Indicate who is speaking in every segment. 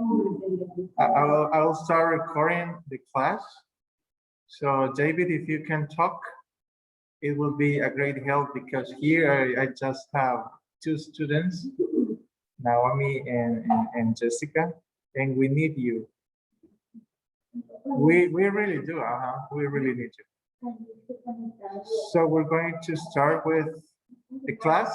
Speaker 1: I'll start recording the class. So David, if you can talk, it will be a great help because here I just have two students, Naomi and Jessica, and we need you. We really do, we really need you. So we're going to start with the class.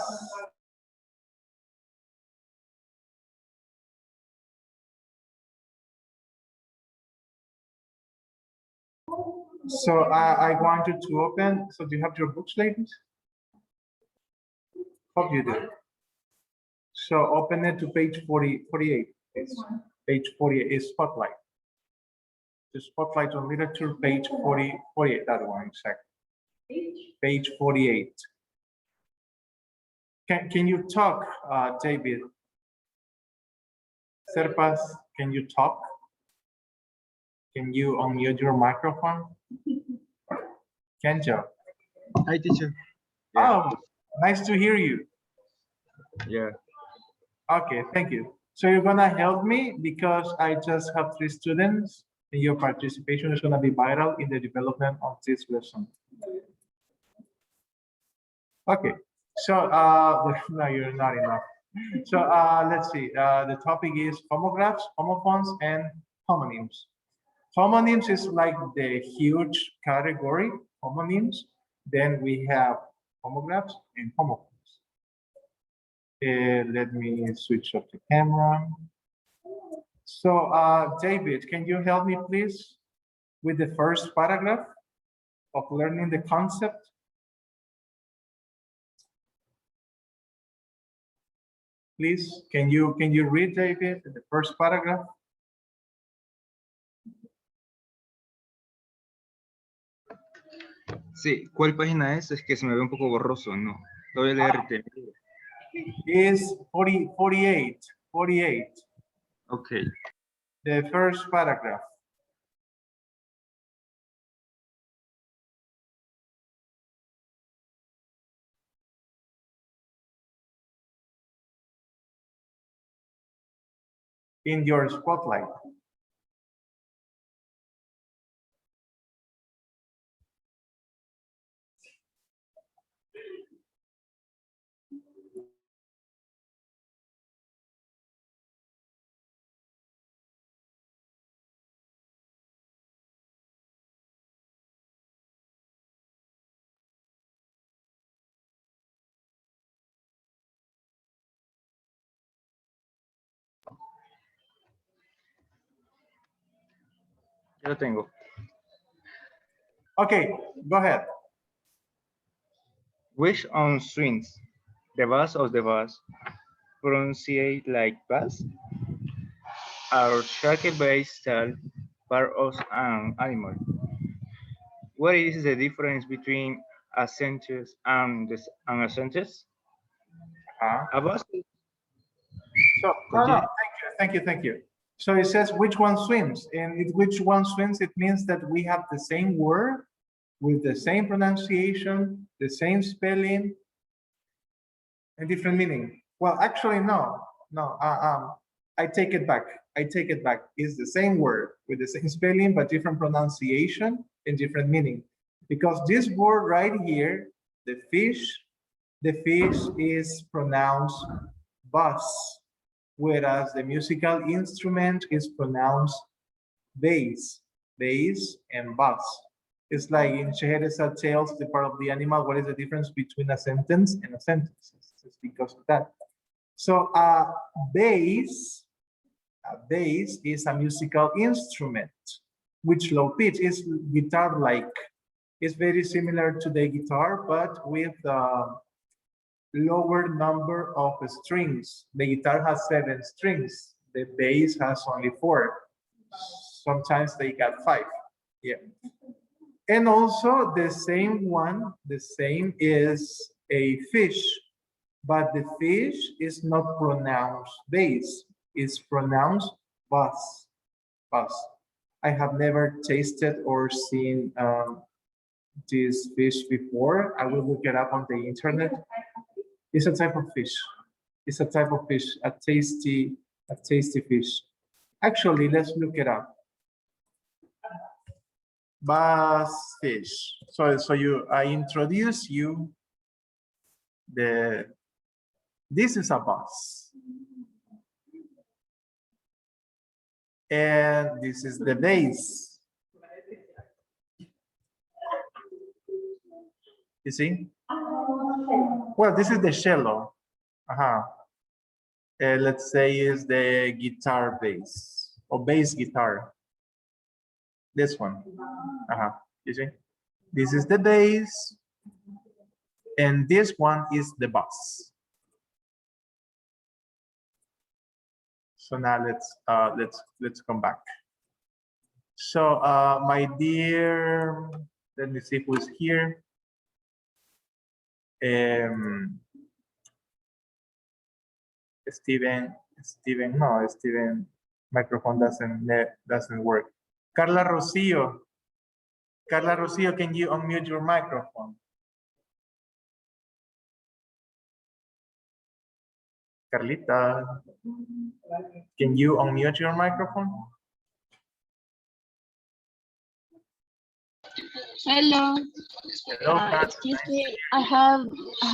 Speaker 1: So I wanted to open, so do you have your books, ladies? Hope you do. So open it to page 48. It's page 48 is Spotlight. The Spotlight on Literature, page 48, that one, exactly. Page 48. Can you talk, David? Serpas, can you talk? Can you unmute your microphone? Kenjo.
Speaker 2: Hi, teacher. Yeah.
Speaker 1: Oh, nice to hear you.
Speaker 2: Yeah.
Speaker 1: Okay, thank you. So you're gonna help me because I just have 3 students and your participation is gonna be vital in the development of this lesson. Okay, so no, you're not enough. So let's see, the topic is homographs, homophones, and homonyms. Homonyms is like the huge category, homonyms. Then we have homographs and homophones. Let me switch off the camera. So David, can you help me please with the first paragraph of learning the concept? Please, can you read, David, the first paragraph?
Speaker 2: Sí, ¿cuál página es? Es que se me ve un poco borroso, ¿no? Lo voy a leer.
Speaker 1: Is 48.
Speaker 2: Okay.
Speaker 1: The first paragraph. In your Spotlight.
Speaker 2: Ya lo tengo.
Speaker 1: Okay, go ahead.
Speaker 2: Which on swings? The bus or the bus? Pronunciate like bus? Our shark-based style part of an animal. What is the difference between a sentence and an sentence? A bus.
Speaker 1: So, no, thank you. So it says which one swims, and which one swims, it means that we have the same word with the same pronunciation, the same spelling, and different meaning. Well, actually, no. I take it back. It's the same word with the same spelling, but different pronunciation and different meaning. Because this word right here, the fish is pronounced bus, whereas the musical instrument is pronounced bass and bass. It's like in Scheherazade Tales, the part of the animal, what is the difference between a sentence and a sentence? It's because of that. So bass is a musical instrument, which low pitch is guitar-like. It's very similar to the guitar, but with lower number of strings. The guitar has 7 strings. The bass has only 4. Sometimes they got 5. Yeah. And also the same is a fish, but the fish is not pronounced bass. It's pronounced bus. I have never tasted or seen this fish before. I will look it up on the internet. It's a type of fish. It's a type of fish, a tasty fish. Actually, let's look it up. Bass fish. So I introduce you this is a bass. And this is the base. You see? Well, this is the cello. Let's say is the guitar bass or bass guitar. This one. You see? This is the bass. And this one is the bass. So now let's come back. So my dear, let me see who's here. Steven, microphone doesn't work. Carla Rocio, can you unmute your microphone? Carlita, can you unmute your microphone?
Speaker 3: Hello.
Speaker 1: Hello,
Speaker 3: Excuse me. I have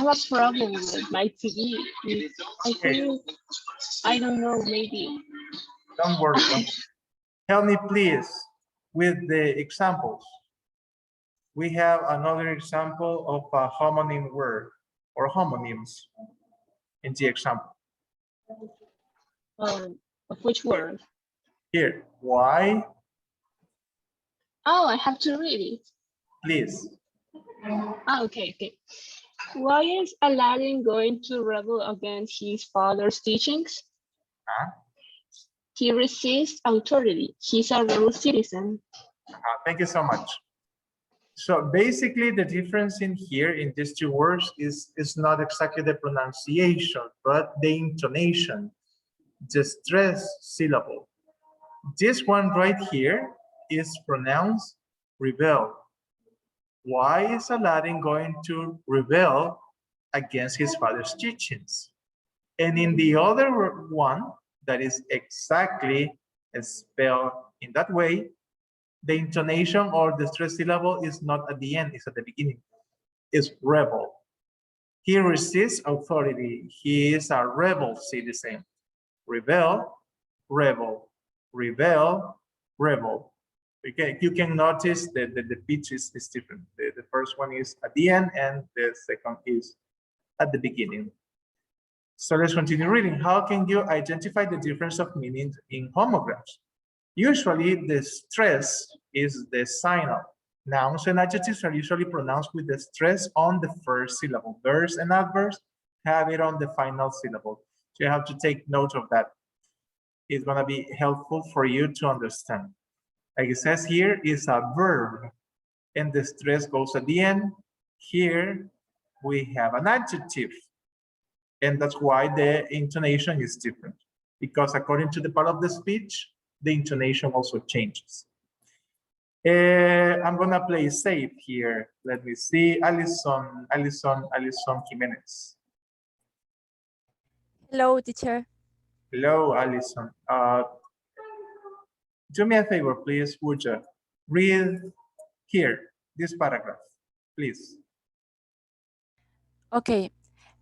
Speaker 3: a problem with my TV. I think I don't know. Maybe.
Speaker 1: Don't worry. Help me, please, with the examples. We have another example of a homonym word or homonyms in the example.
Speaker 3: Of which word?
Speaker 1: Here, why?
Speaker 3: Oh, I have to read it.
Speaker 1: Please.
Speaker 3: Oh, okay. Why is Aladdin going to rebel against his father's teachings? He resists authority. He's a rebel citizen.
Speaker 1: Thank you so much. So basically the difference in here in these two words is not exactly the pronunciation, but the intonation, the stress syllable. This one right here is pronounced rebel. Why is Aladdin going to rebel against his father's teachings? And in the other one, that is exactly spelled in that way, the intonation or the stress syllable is not at the end, it's at the beginning. It's rebel. He resists authority. He is a rebel citizen. Rebel, rebel, rebel, rebel. Okay, you can notice that the pitch is different. The first one is at the end and the second is at the beginning. So let's continue reading. How can you identify the difference of meaning in homograms? Usually the stress is the signal. Nouns and adjectives are usually pronounced with the stress on the first syllable. Verbs and adverbs have it on the final syllable. So you have to take note of that. It's going to be helpful for you to understand. Like it says here, is a verb and the stress goes at the end. Here we have an adjective. And that's why the intonation is different. Because according to the part of the speech, the intonation also changes. I'm gonna play safe here. Let me see, Alison Jimenez.
Speaker 4: Hello, teacher.
Speaker 1: Hello, Alison. Do me a favor, please, would you? Read here, this paragraph, please.
Speaker 4: Okay,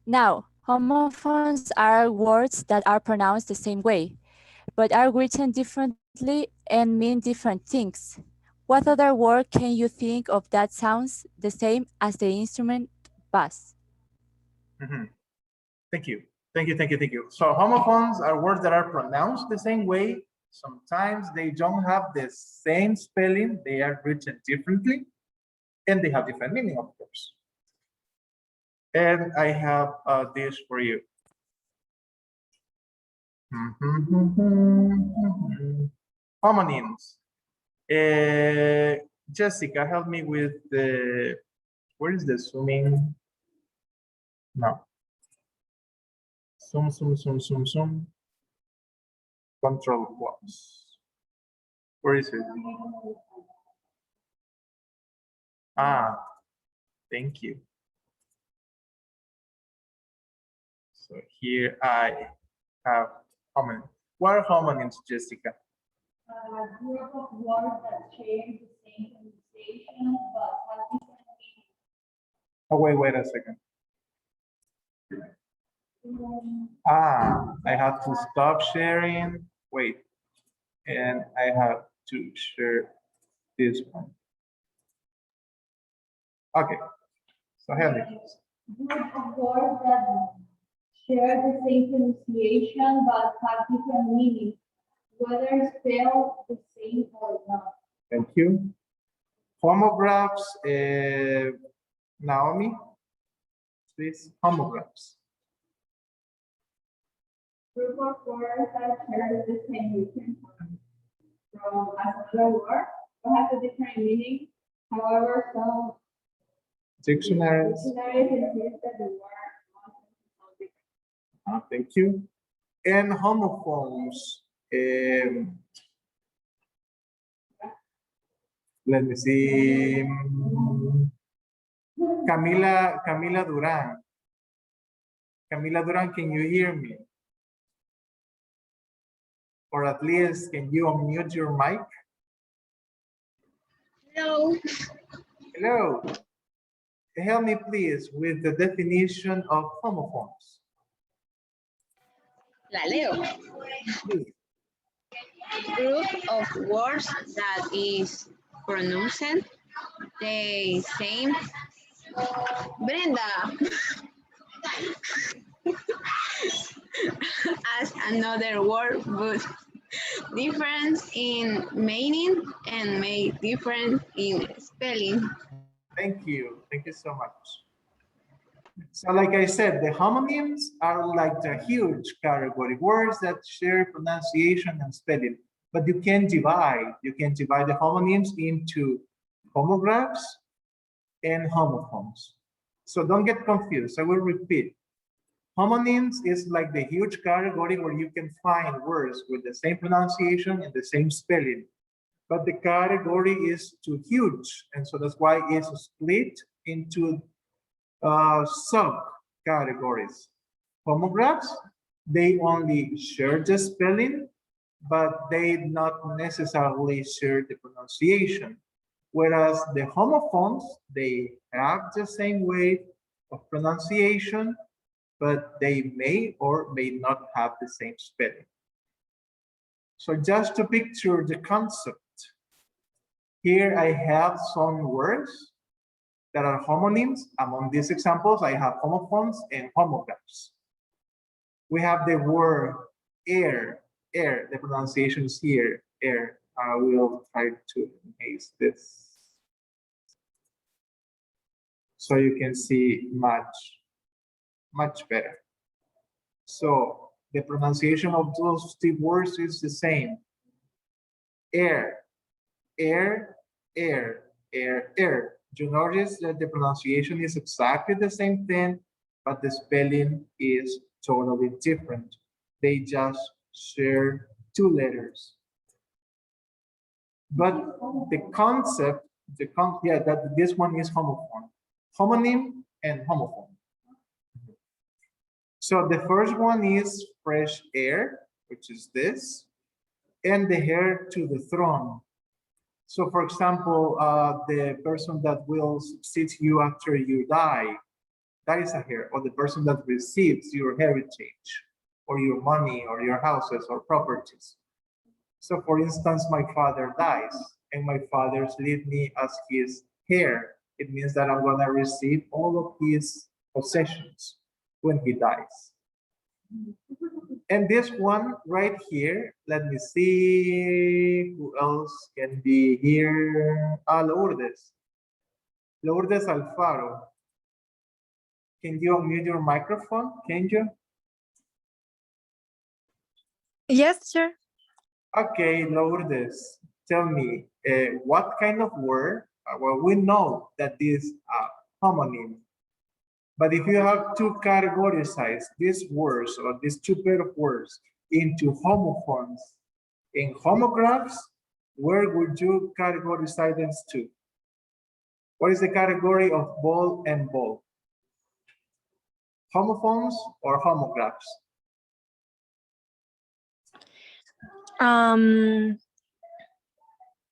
Speaker 4: now, homophones are words that are pronounced the same way, but are written differently and mean different things. What other word can you think of that sounds the same as the instrument bass?
Speaker 1: Thank you. So homophones are words that are pronounced the same way. Sometimes they don't have the same spelling. They are written differently and they have different meaning, of course. And I have this for you. Homonyms. Jessica, help me with the, where is the zooming? No. Zoom. Control plus. Where is it? Thank you. So here I have homonyms. What are homonyms, Jessica?
Speaker 5: Group of words that share the same pronunciation but have different meanings.
Speaker 1: Oh, wait a second. I have to stop sharing. Wait. And I have to share this one. Okay. So help me.
Speaker 5: Group of words that share the same pronunciation but have different meanings, whether spelled the same or not.
Speaker 1: Thank you. Homographs, Naomi, please, homographs.
Speaker 5: Group of words that share the same written from another word but have a different meaning. However, some
Speaker 1: Dictionaries.
Speaker 5: dictionaries insist that the word must sound different.
Speaker 1: Thank you. And homophones. Let me see. Camila Duran. Camila Duran, can you hear me? Or at least, can you unmute your mic?
Speaker 3: Hello.
Speaker 1: Hello. Help me, please, with the definition of homophones.
Speaker 6: La leo.
Speaker 1: Please.
Speaker 6: Group of words that is pronounced the same. Brenda. As another word, but different in meaning and may different in spelling.
Speaker 1: Thank you. Thank you so much. So like I said, the homonyms are like the huge category, words that share pronunciation and spelling, but you can divide the homonyms into homographs and homophones. So don't get confused. I will repeat. Homonyms is like the huge category where you can find words with the same pronunciation and the same spelling, but the category is too huge, and so that's why it's split into subcategories. Homographs, they only share the spelling, but they not necessarily share the pronunciation. Whereas the homophones, they have the same way of pronunciation, but they may or may not have the same spelling. So just to picture the concept, here I have some words that are homonyms. Among these examples, I have homophones and homographs. We have the word air, the pronunciation is here, air. I will try to enhance this so you can see much better. So the pronunciation of those two words is the same. Air, air, air, air, air. You notice that the pronunciation is exactly the same thing, but the spelling is totally different. They just share two letters. But the concept, that this one is homophone. Homonym and homophone. So the first one is fresh air, which is this, and the heir to the throne. So for example, the person that will succeed you after you die, that is a heir, or the person that receives your heritage, or your money, or your houses, or properties. So for instance, my father dies, and my father leaves me as his heir. It means that I'm gonna receive all of his possessions when he dies. And this one right here, let me see who else can be here. Lourdes. Lourdes Alfaro. Can you unmute your microphone? Can you?
Speaker 7: Yes, sure.
Speaker 1: Okay, Lourdes, tell me, what kind of word? Well, we know that this homonym, but if you have to categorize these words or these two pair of words into homophones and homographs, where would you categorize them to? What is the category of ball and ball? Homophones or homographs?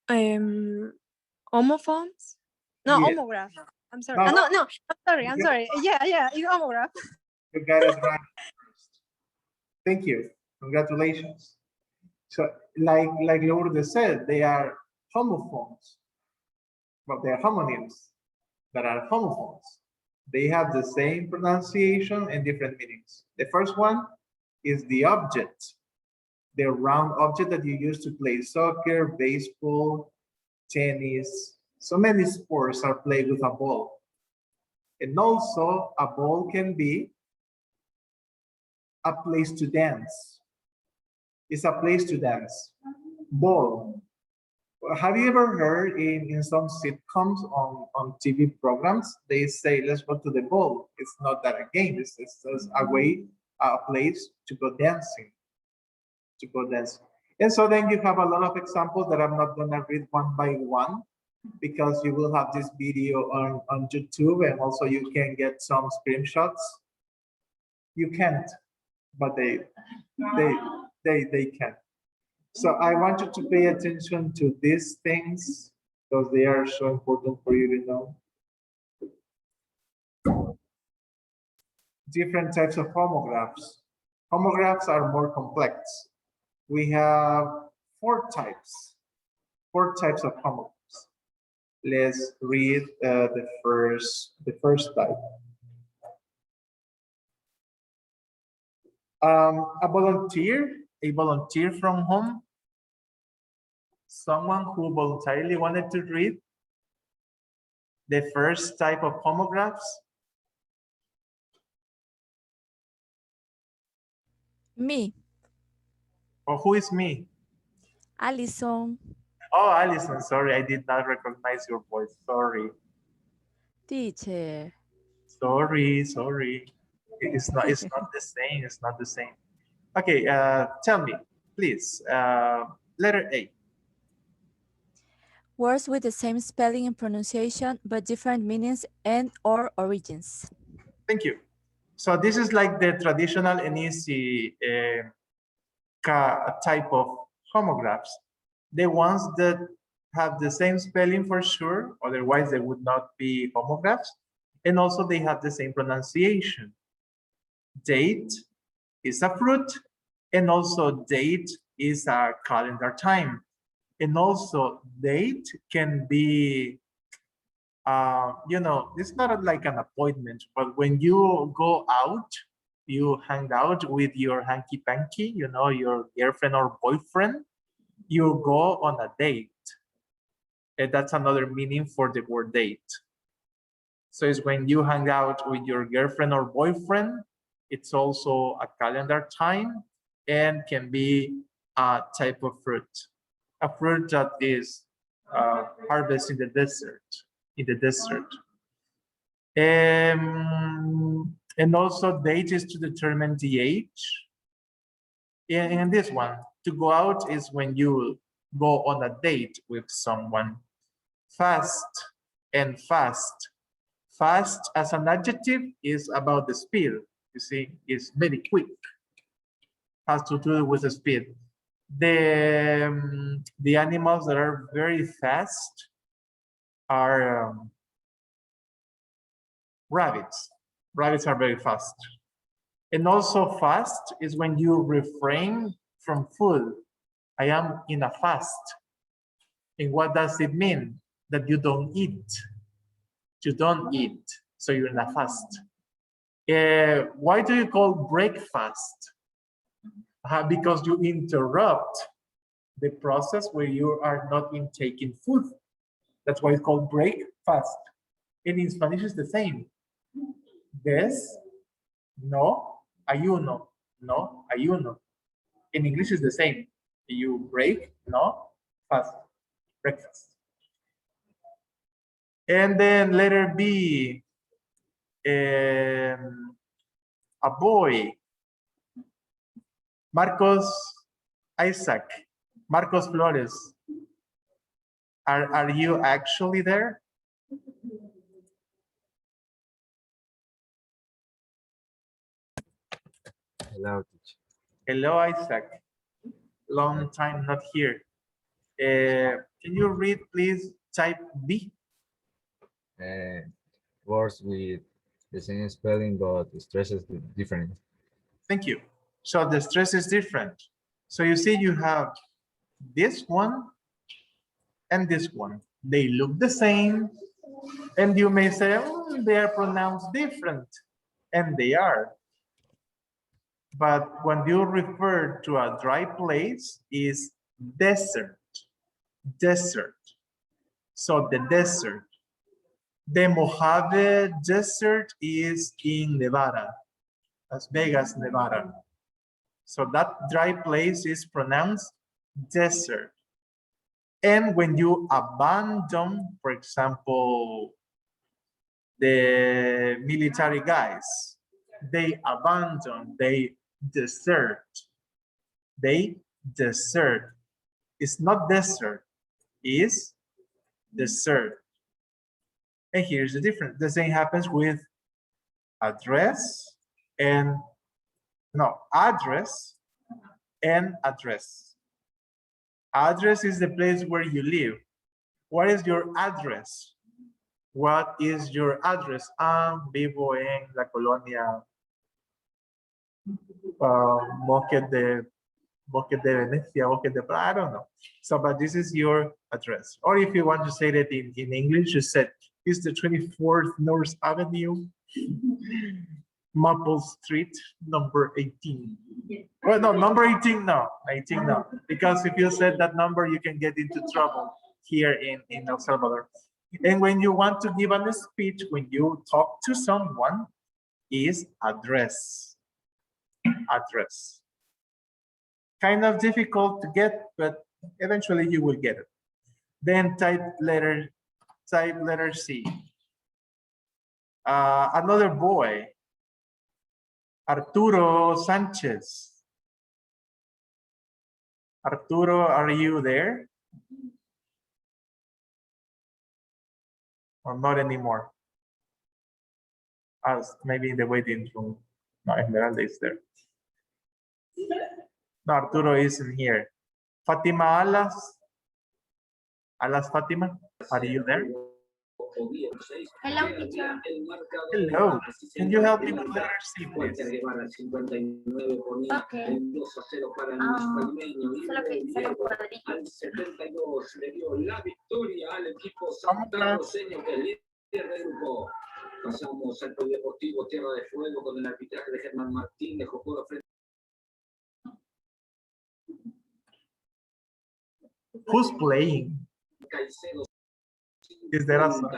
Speaker 7: Homophones? No,
Speaker 1: Yeah.
Speaker 7: homograph. I'm sorry.
Speaker 1: No,
Speaker 7: No, no, I'm sorry. Yeah, it's homograph.
Speaker 1: you got it right first. Thank you. Congratulations. So, like Lourdes said, they are homophones, but they're homonyms that are homophones. They have the same pronunciation and different meanings. The first one is the object, the round object that you use to play soccer, baseball, tennis. So many sports are played with a ball. And also, a ball can be a place to dance. It's a place to dance. Ball. Have you ever heard in some sitcoms on TV programs, they say, let's go to the ball. It's not that a game, it's just a way, a place to go dancing, And so then you have a lot of examples that I'm not gonna read one by one, because you will have this video on YouTube, and also you can get some screenshots. You can't, but they can. So I want you to pay attention to these things because they are so important for you to know. Different types of homographs. Homographs are more complex. We have four types of homographs. Let's read the first type. A volunteer from home, someone who voluntarily wanted to read the first type of homographs.
Speaker 4: Me,
Speaker 1: Or who is me?
Speaker 4: Alison.
Speaker 1: Oh, Alison, sorry, I did not recognize your voice. Sorry.
Speaker 4: Teacher.
Speaker 1: Sorry. It's not the same. It's not the same. Okay, tell me, please. Letter A.
Speaker 4: Words with the same spelling and pronunciation, but different meanings and or origins.
Speaker 1: Thank you. So this is like the traditional and easy type of homographs. The ones that have the same spelling for sure, otherwise they would not be homographs. And also they have the same pronunciation. Date is a fruit, and also date is a calendar time. And also date can be, you know, it's not like an appointment, but when you go out, you hang out with your hanky-panky, you know, your girlfriend or boyfriend, you go on a date. And that's another meaning for the word date. So it's when you hang out with your girlfriend or boyfriend. It's also a calendar time and can be a type of fruit. A fruit that is harvested in the desert. And also date is to determine the age. And this one, to go out is when you go on a date with someone. Fast and fast. Fast as an adjective is about the speed. You see, it's very quick. Has to do with the speed. The animals that are very fast are rabbits. Rabbits are very fast. And also fast is when you refrain from food. I am in a fast. And what does it mean? That you don't eat. You don't eat, so you're in a fast. Why do you call breakfast? Because you interrupt the process where you are not intaking food. That's why it's called breakfast. And in Spanish it's the same. Des, no, ayuno, no, ayuno. In English is the same. You break, no, fast, breakfast. And then letter B, a boy, Marcos Isaac, Marcos Flores. Are you actually there?
Speaker 8: Hello, teacher.
Speaker 1: Hello, Isaac. Long time not here. Can you read, please, type B?
Speaker 8: Words with the same spelling but stresses different.
Speaker 1: Thank you. So the stress is different. So you see you have this one and this one. They look the same. And you may say, oh, they are pronounced different. And they are. But when you refer to a dry place, is desert. Desert. So the desert. The Mojave Desert is in Nevada, Las Vegas, Nevada. So that dry place is pronounced desert. And when you abandon, for example, the military guys, they abandon, they desert. They desert. It's not desert, it's desert. And here's the difference. The same happens with address and address and address. Address is the place where you live. What is your address? What is your address? Vivo en la colonia Bosque de Venecia, Bosque de, I don't know. So, but this is your address. Or if you want to say that in English, you said, it's the 24th North Avenue, Maple Street, number 18. Well, no, number 18, no, 18, no. Because if you said that number, you can get into trouble here in El Salvador. And when you want to give a speech, when you talk to someone, is address. Address. Kind of difficult to get, but eventually you will get it. Then type letter C. Another boy, Arturo Sanchez. Arturo, are you there? Or not anymore? As maybe in the waiting room. No, Esmeralda is there. No, Arturo isn't here. Fatima Alas. Alas Fatima, are you there?
Speaker 5: Hello, teacher.
Speaker 1: Hello. Can you help me with letter C, please?
Speaker 5: Okay. Solo que dice los cuadritos.
Speaker 9: Pasamos al Polideportivo Tierra de Fuego con el arbitraje de Germán Martínez, jugó frente.
Speaker 1: Who's playing? Is there a song?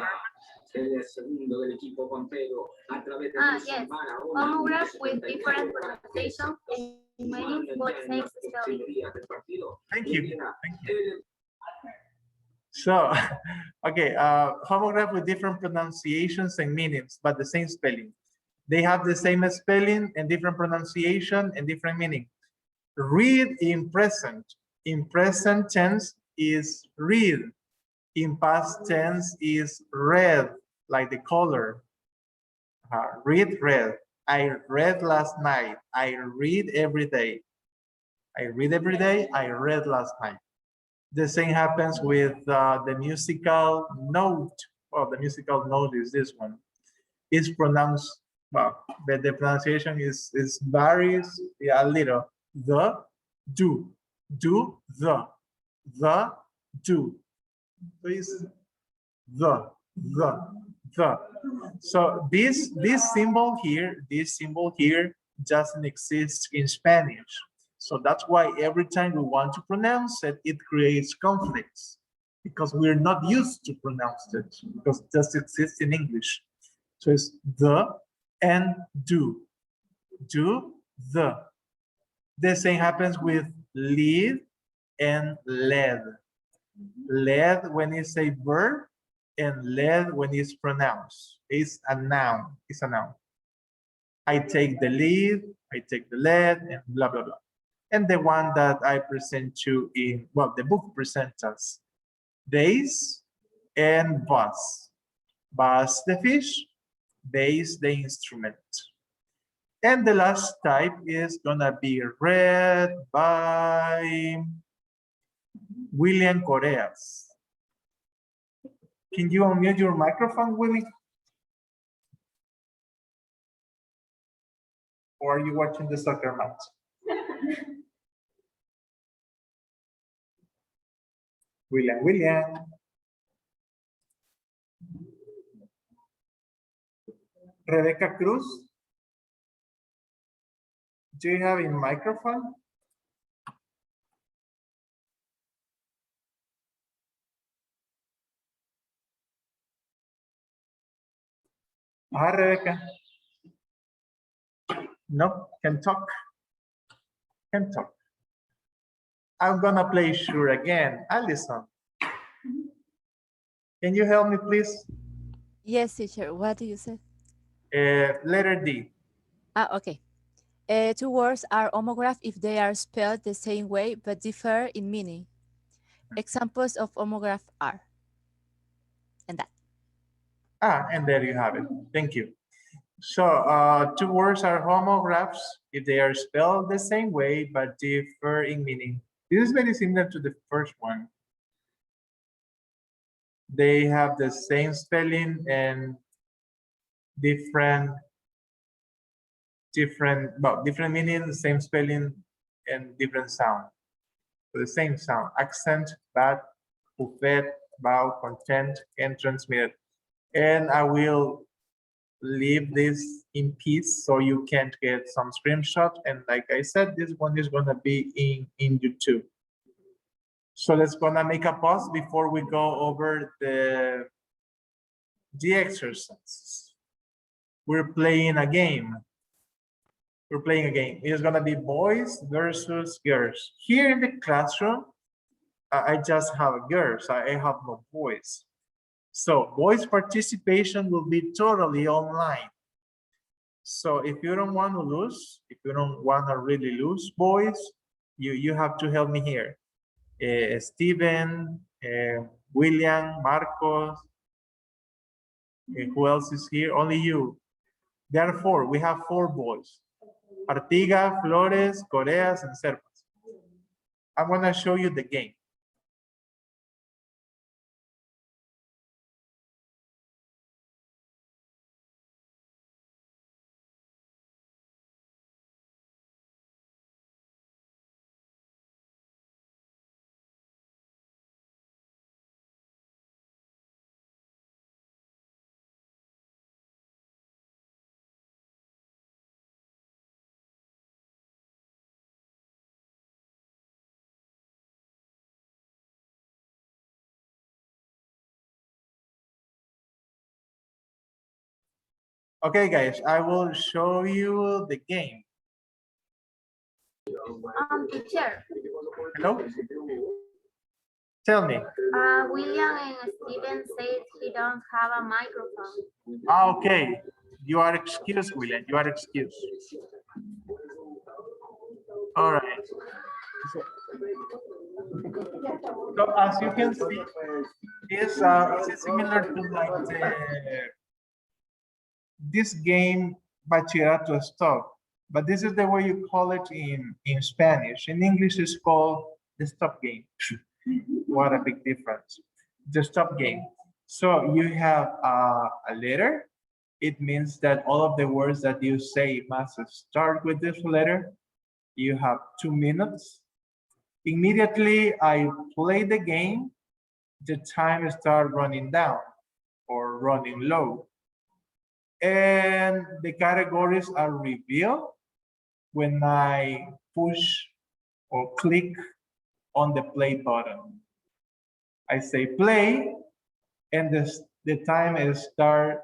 Speaker 9: El segundo del equipo Pampero a través de
Speaker 5: Yes. Homograph with different pronunciation and meaning but same spelling.
Speaker 1: Thank you. Thank you. So, okay, homograph with different pronunciations and meanings, but the same spelling. They have the same spelling and different pronunciation and different meaning. Read in present. In present tense is read. In past tense is read, like the color. Read, read. I read last night. I read every day. I read every day. I read last night. The same happens with the musical note. Well, the musical note is this one. It's pronounced, well, but the pronunciation is varies a little. The, do, the, do. So it's the. So this symbol here doesn't exist in Spanish. So that's why every time we want to pronounce it, it creates conflicts because we're not used to pronounce it because it just exists in English. So it's the and do. Do, the. The same happens with lead and led. Led when it's a verb and led when it's pronounced. It's a noun. It's a noun. I take the lead, I take the lead, and blah, blah, blah. And the one that I present you in, well, the book presents us, base and bus. Bus the fish, base the instrument. And the last type is gonna be read by William Correas. Can you unmute your microphone, Willie? Or are you watching the soccer match? William. Rebecca Cruz. Do you have a microphone? Hi, Rebecca. No, can talk. Can talk. I'm gonna play sure again. Alison. Can you help me, please?
Speaker 4: Yes, teacher. What do you say?
Speaker 1: Letter D.
Speaker 4: Okay. Two words are homograph if they are spelled the same way but differ in meaning. Examples of homograph are. And that.
Speaker 1: And there you have it. Thank you. So two words are homographs if they are spelled the same way but differ in meaning. This is very similar to the first one. They have the same spelling and different meaning, same spelling and different sound. So the same sound: accent, bat, buffet, bow, content, entrance, mid. And I will leave this in peace so you can get some screenshot. And like I said, this one is gonna be in YouTube. So let's gonna make a pause before we go over the exercises. We're playing a game. It's gonna be boys versus girls. Here in the classroom, I just have girls. I have no boys. So boys' participation will be totally online. So if you don't want to lose, if you don't want to really lose, boys, you have to help me here. Steven, William, Marcos, who else is here? Only you. There are four. We have four boys. Artiga, Flores, Correas, and Serpas. I'm going to show you the game. Okay, guys, I will show you the game.
Speaker 5: Teacher.
Speaker 1: Hello? Tell me.
Speaker 5: William and Steven said he don't have a microphone.
Speaker 1: Okay, you are excused, William. You are excused. All right. So as you can see, it's similar to like this game Bachillerato Stop, but this is the way you call it in Spanish. In English, it's called the stop game. What a big difference. The stop game. So you have a letter. It means that all of the words that you say must start with this letter. You have 2 minutes. Immediately I play the game, the time starts running down or running low. And the categories are revealed when I push or click on the play button. I say play, and the time is start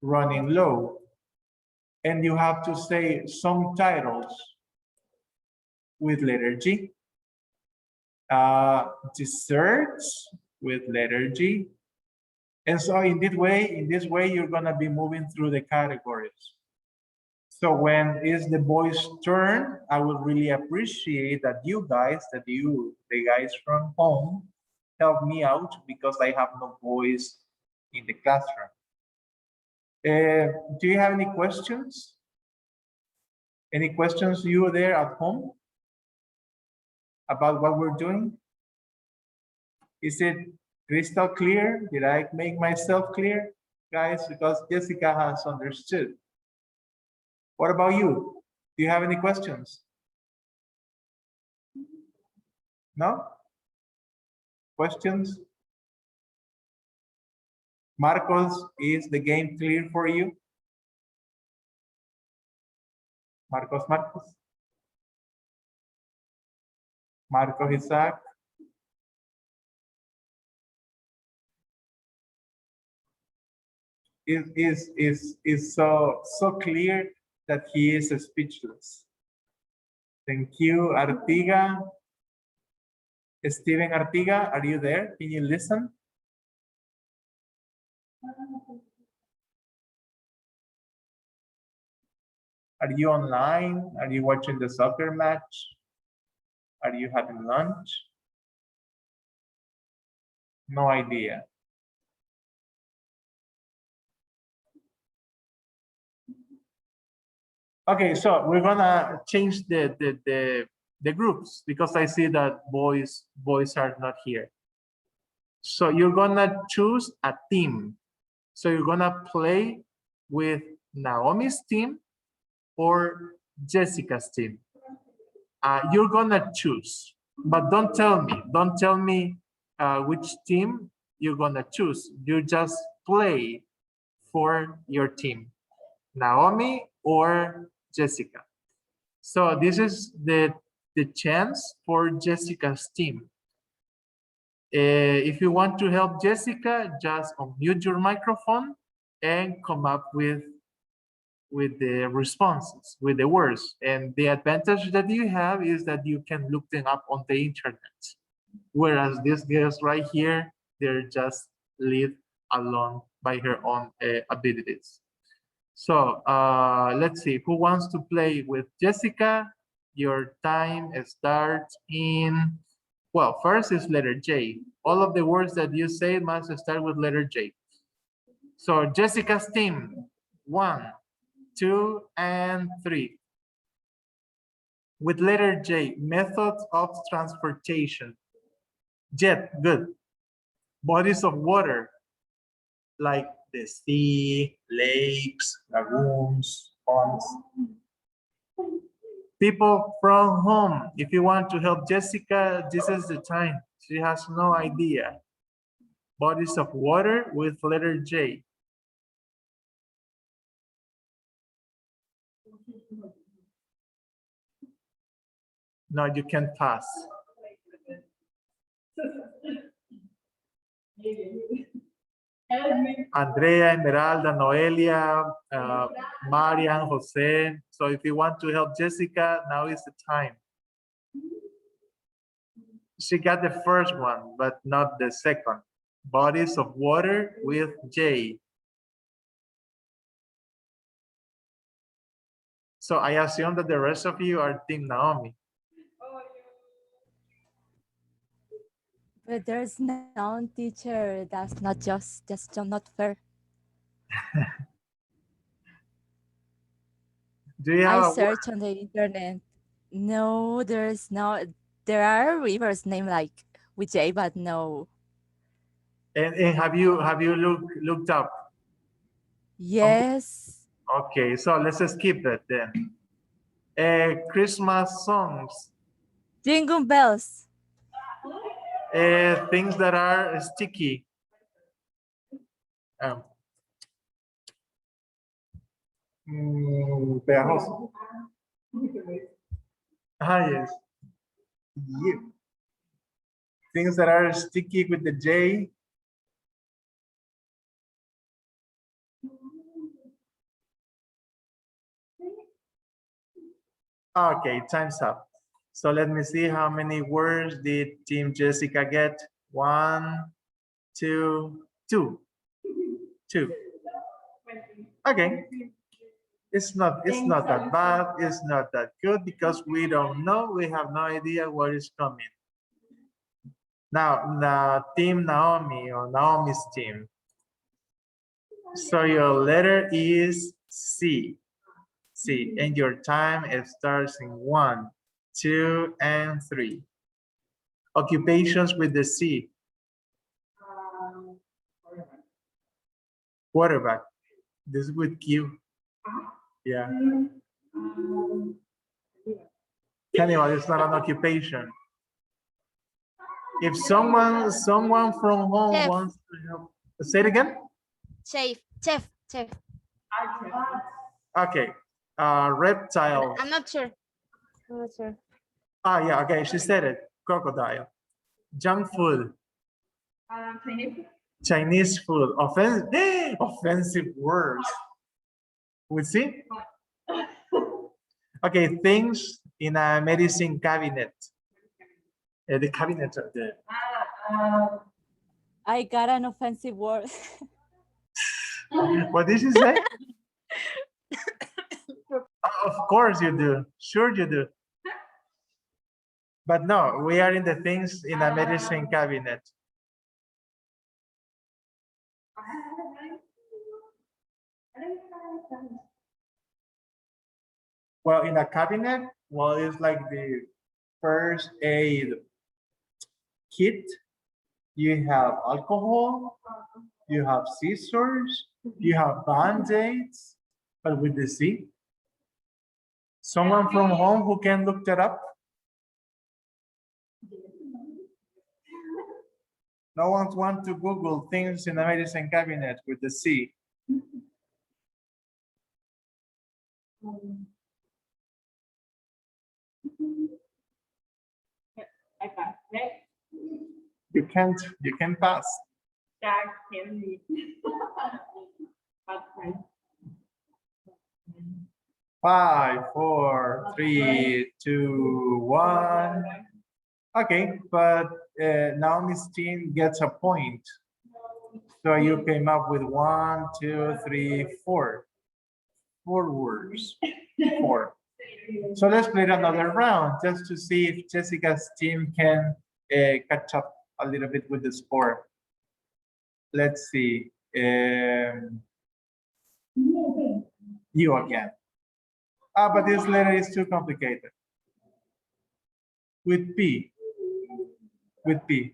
Speaker 1: running low. And you have to say some titles with letter G. Desserts with letter G. And so in this way, you're gonna be moving through the categories. So when it's the boys' turn, I would really appreciate that you guys, the guys from home, help me out because I have no boys in the classroom. Do you have any questions? Any questions you there at home about what we're doing? Is it crystal clear? Did I make myself clear, guys? Because Jessica has understood. What about you? Do you have any questions? No? Questions? Marcos, is the game clear for you? Marcos. Marcos Isaac. Is so clear that he is speechless. Thank you, Artiga. Steven Artiga, are you there? Can you listen? Are you online? Are you watching the soccer match? Are you having lunch? No idea. Okay, so we're gonna change the groups because I see that boys are not here. So you're gonna choose a team. So you're gonna play with Naomi's team or Jessica's team. You're gonna choose, but don't tell me which team you're gonna choose. You just play for your team, Naomi or Jessica. So this is the chance for Jessica's team. If you want to help Jessica, just unmute your microphone and come up with the responses, with the words. And the advantage that you have is that you can look them up on the internet. Whereas these girls right here, they're just live alone by her own abilities. So let's see, who wants to play with Jessica? Your time starts in, well, first is letter J. All of the words that you say must start with letter J. So Jessica's team, 1, 2, and 3. With letter J, methods of transportation. Jet, good. Bodies of water, like the sea, lakes, lagoons, ponds. People from home, if you want to help Jessica, this is the time. She has no idea. Bodies of water with letter J. No, you can pass. Andrea, Esmeralda, Noelia, Marian, Jose. So if you want to help Jessica, now is the time. She got the first one, but not the second. Bodies of water with J. So I assume that the rest of you are Team Naomi.
Speaker 4: But there's no teacher. That's not just, that's not fair.
Speaker 1: Do you have
Speaker 4: I searched on the internet. No, there's no, there are rivers named like with J, but no.
Speaker 1: And have you looked up?
Speaker 4: Yes.
Speaker 1: Okay, so let's skip that then. Christmas songs.
Speaker 4: Jingle bells.
Speaker 1: Things that are sticky. Pegajoso. Yes. You. Things that are sticky with the J. Okay, time's up. So let me see how many words did Team Jessica get. 1, 2, 2. 2. Okay. It's not that bad. It's not that good because we don't know. We have no idea what is coming. Now, Team Naomi or Naomi's team. So your letter is C. C, and your time starts in 1, 2, and 3. Occupations with the C. Quarterback. This is with Q. Yeah. Cannibal is not an occupation. If someone from home
Speaker 4: Chef.
Speaker 1: wants to help, say it again.
Speaker 4: Chef.
Speaker 1: Okay. Reptile.
Speaker 4: I'm not sure.
Speaker 1: Ah, yeah. Okay, she said it. Crocodile. Junk food. Chinese food. Offensive words. We see. Okay, things in a medicine cabinet. The cabinet of the.
Speaker 4: I got an offensive word.
Speaker 1: What did she say? Of course you do. Sure you do. But no, we are in the things in a medicine cabinet. Well, in a cabinet, well, it's like the first aid kit. You have alcohol, you have scissors, you have band-aids, but with the C. Someone from home who can look that up? No one wants to Google things in the medicine cabinet with the C. You can pass. 5, 4, 3, 2, 1. Okay, but now Miss Jean gets a point. So you came up with 1, 2, 3, 4. 4 words. 4. So let's play another round just to see if Jessica's team can catch up a little bit with the score. Let's see. You again. But this letter is too complicated. With P. With P.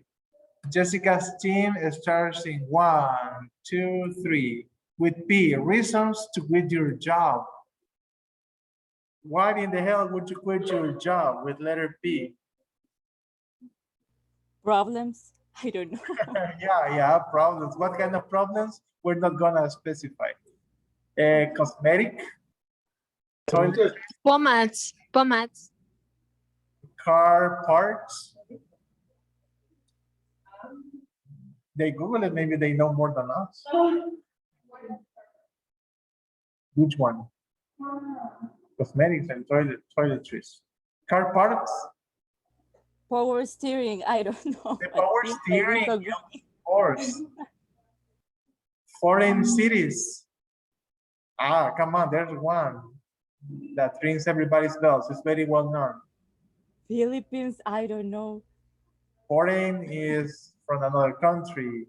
Speaker 1: Jessica's team starts in 1, 2, 3. With P, reasons to quit your job. Why in the hell would you quit your job with letter P?
Speaker 4: Problems? I don't know.
Speaker 1: yeah, problems. What kind of problems? We're not gonna specify. Cosmetic, toilet,
Speaker 7: Pomades.
Speaker 1: car parts. They Google it, maybe they know more than us. Which one? Cosmetics and toiletries. Car parts?
Speaker 4: Power steering, I don't know.
Speaker 1: The power steering, of course. Foreign cities. Ah, come on, there's one that rings everybody's bells. It's very well known.
Speaker 4: Philippines, I don't know.
Speaker 1: Foreign is from another country.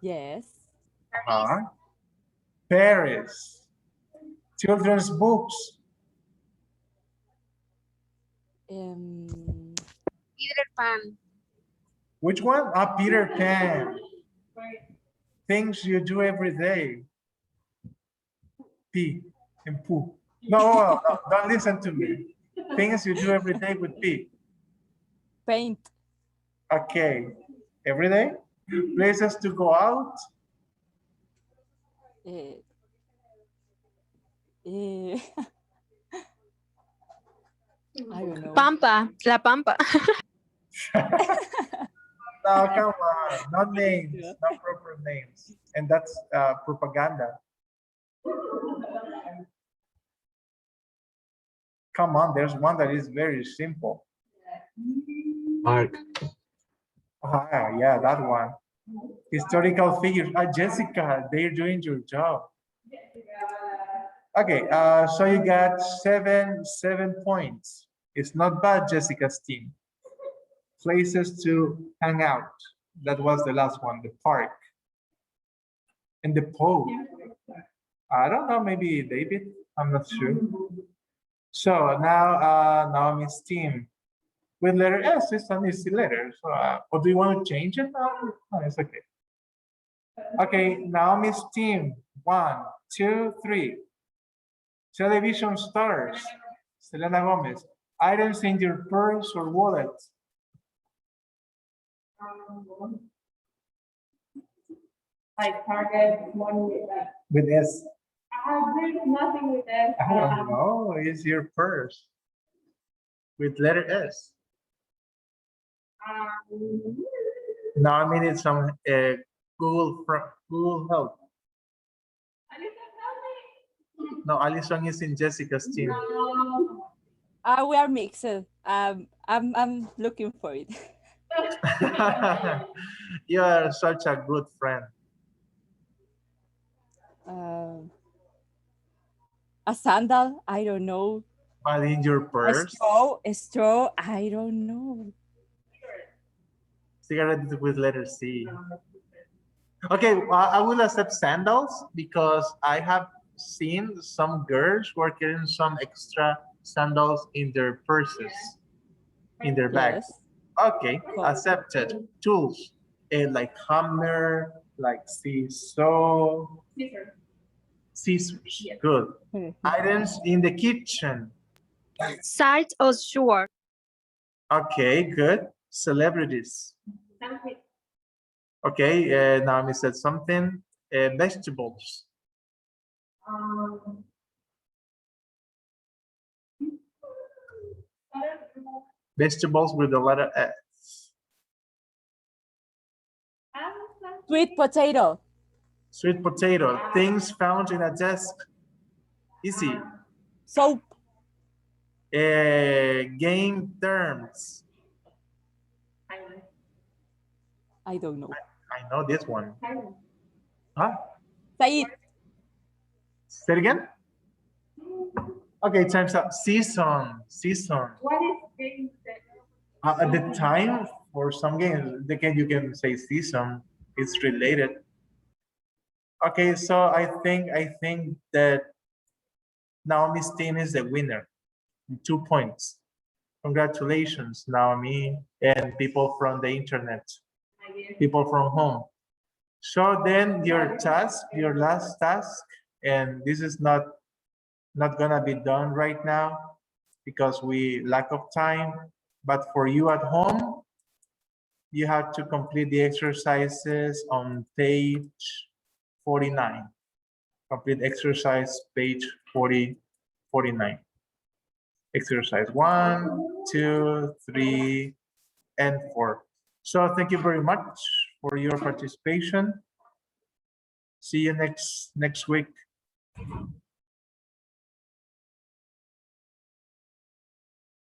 Speaker 4: Yes.
Speaker 1: Paris. Children's books.
Speaker 6: Peter Pan.
Speaker 1: Which one? Ah, Peter Pan. Things you do every day. P and poo. No, don't listen to me. Things you do every day with P.
Speaker 4: Paint.
Speaker 1: Okay. Every day? Places to go out?
Speaker 4: I don't know.
Speaker 7: Pampa. La Pampa.
Speaker 1: No, come on. Not names. Not proper names. And that's propaganda. Come on, there's one that is very simple.
Speaker 8: Mark.
Speaker 1: Ah, yeah, that one. Historical figures. Ah, Jessica, they're doing your job. Okay, so you got seven points. It's not bad, Jessica's team. Places to hang out. That was the last one, the park. And the pole. I don't know, maybe David, I'm not sure. So now Naomi's team. With letter S, it's an easy letter. So, or do you want to change it? No, it's okay. Okay, Naomi's team. 1, 2, 3. Television stars. Selena Gomez. Items in your purse or wallet.
Speaker 5: Like Target, one with that.
Speaker 1: With S.
Speaker 5: There's nothing with that.
Speaker 1: I don't know. It's your purse. With letter S. Now I need some Google help. No, Alison is in Jessica's team.
Speaker 4: We are mixed. I'm looking for it.
Speaker 1: You are such a good friend.
Speaker 4: A sandal, I don't know.
Speaker 1: But in your purse?
Speaker 4: A straw, I don't know.
Speaker 1: Cigarette with letter C. Okay, I will accept sandals because I have seen some girls who are carrying some extra sandals in their purses, in their bags.
Speaker 4: Yes.
Speaker 1: Okay, accepted. Tools, like hammer, like scissors. Scissors, good. Items in the kitchen.
Speaker 7: Sides or shore.
Speaker 1: Okay, good. Celebrities. Okay, Naomi said something. Vegetables. Vegetables with the letter S.
Speaker 4: Sweet potato.
Speaker 1: Sweet potato. Things found in a desk. Easy.
Speaker 4: Soap.
Speaker 1: Game terms.
Speaker 4: I don't know.
Speaker 1: I know this one. Huh?
Speaker 4: Say it.
Speaker 1: Say it again? Okay, time's up. Season. Season.
Speaker 5: What is game?
Speaker 1: At the time, for some games, you can say season. It's related. Okay, so I think that Naomi's team is the winner. 2 points. Congratulations, Naomi, and people from the internet, people from home. So then your task, your last task, and this is not gonna be done right now because we lack of time, but for you at home, you have to complete the exercises on page 49. Complete exercise page 49. Exercise 1, 2, 3, and 4. So thank you very much for your participation. See you next week.